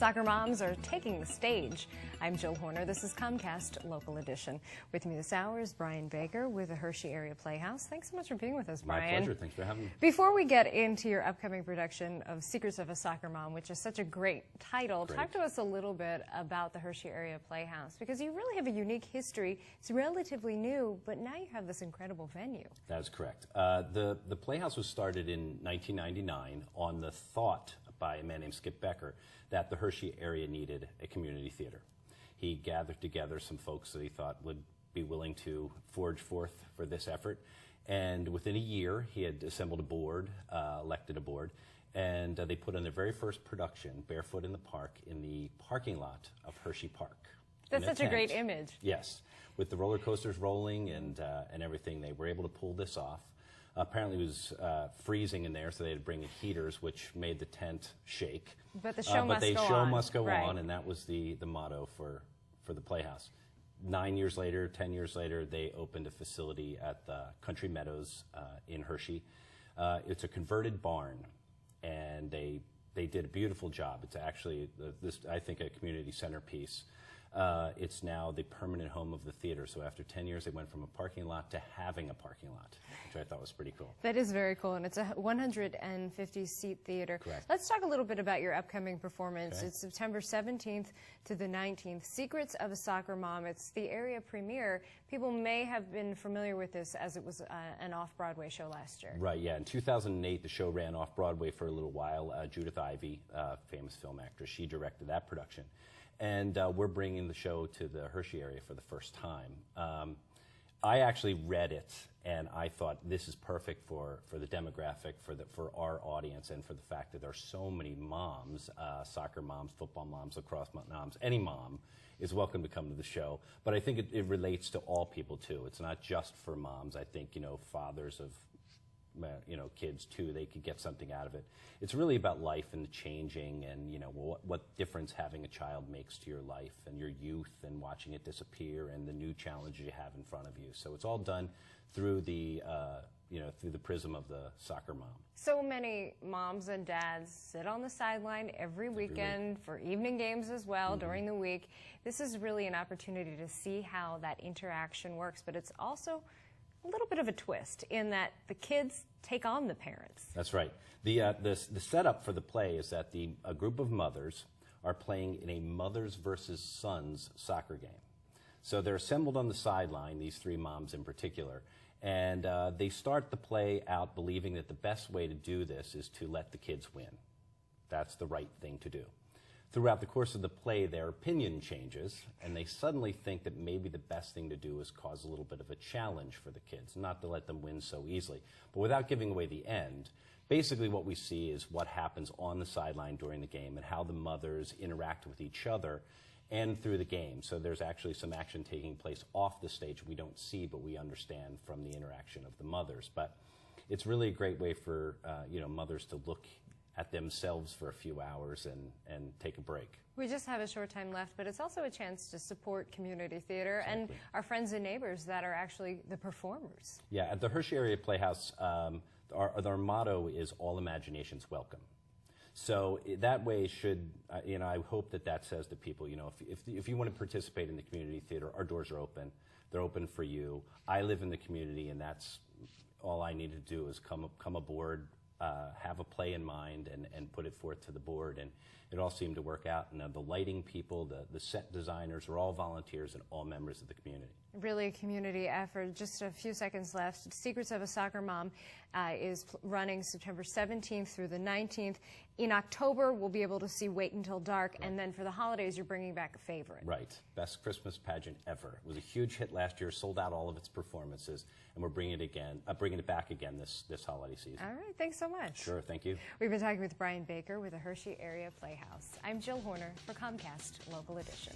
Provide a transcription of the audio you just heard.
Soccer moms are taking the stage. I'm Jill Horner. This is Comcast Local Edition. With me this hour is Brian Becker with the Hershey Area Playhouse. Thanks so much for being with us, Brian. My pleasure. Thanks for having me. Before we get into your upcoming production of Secrets of a Soccer Mom, which is such a great title, talk to us a little bit about the Hershey Area Playhouse, because you really have a unique history. It's relatively new, but now you have this incredible venue. That is correct. The Playhouse was started in 1999 on the thought by a man named Becker that the Hershey area needed a community theater. He gathered together some folks that he thought would be willing to forge forth for this effort, and within a year he had assembled a board, elected a board, and they put on their very first production, Barefoot in the Park, in the parking lot of Hershey Park. That's such a great image. Yes, with the roller coasters rolling and everything, they were able to pull this off. Apparently it was freezing in there, so they had to bring in heaters, which made the tent shake. But the show must go right. on, and that was the motto for the Playhouse. 9 years later, 10 years later, they opened a facility at the Country Meadows in Hershey. It's a converted barn, and they did a beautiful job. It's actually, I think, a community centerpiece. It's now the permanent home of the theater. So after 10 years, they went from a parking lot to having a parking lot, which I thought was pretty cool. That is very cool, and it's a 150-seat theater. Correct. Let's talk a little bit about your upcoming performance. Okay. It's September 17th to the 19th. Secrets of a Soccer Mom. It's the area premiere. People may have been familiar with this as it was an off-Broadway show last year. Right, yeah. In 2008, the show ran off-Broadway for a little while. Judith Ivey, famous film actress, she directed that production. And we're bringing the show to the Hershey area for the first time. I actually read it, and I thought this is perfect for the demographic, for our audience, and for the fact that there are so many moms, soccer moms, football moms, lacrosse moms. Any mom is welcome to come to the show. But I think it relates to all people, too. It's not just for moms. I think, fathers of kids too, they could get something out of it. It's really about life and the changing, and what difference having a child makes to your life and your youth, and watching it disappear, and the new challenges you have in front of you. So it's all done through the through the prism of the soccer mom. So many moms and dads sit on the sideline every weekend for evening games as well, during the week. This is really an opportunity to see how that interaction works, but it's also a little bit of a twist in that the kids take on the parents. That's right. The setup for the play is that a group of mothers are playing in a mothers versus sons soccer game. So they're assembled on the sideline, these three moms in particular, and they start the play out believing that the best way to do this is to let the kids win. That's the right thing to do. Throughout the course of the play, their opinion changes, and they suddenly think that maybe the best thing to do is cause a little bit of a challenge for the kids, not to let them win so easily. But without giving away the end, basically what we see is what happens on the sideline during the game and how the mothers interact with each other and through the game. So there's actually some action taking place off the stage we don't see, but we understand from the interaction of the mothers. But it's really a great way for mothers to look at themselves for a few hours and take a break. We just have a short time left, but it's also a chance to support community theater and our friends and neighbors that are actually the performers. Yeah, at the Hershey Area Playhouse, our motto is all imaginations welcome. So that way I hope that says to people, if you want to participate in the community theater, our doors are open. They're open for you. I live in the community, and that's all I need to do is come aboard, have a play in mind, and put it forth to the board, and it all seemed to work out. And the lighting people, the set designers are all volunteers and all members of the community. Really a community effort. Just a few seconds left. Secrets of a Soccer Mom is running September 17th through the 19th. In October, we'll be able to see Wait Until Dark, and then for the holidays, you're bringing back a favorite. Right. Best Christmas pageant ever. It was a huge hit last year, sold out all of its performances, and we're bringing it back again this holiday season. All right. Thanks so much. Sure. Thank you. We've been talking with Brian Becker with the Hershey Area Playhouse. I'm Jill Horner for Comcast Local Edition.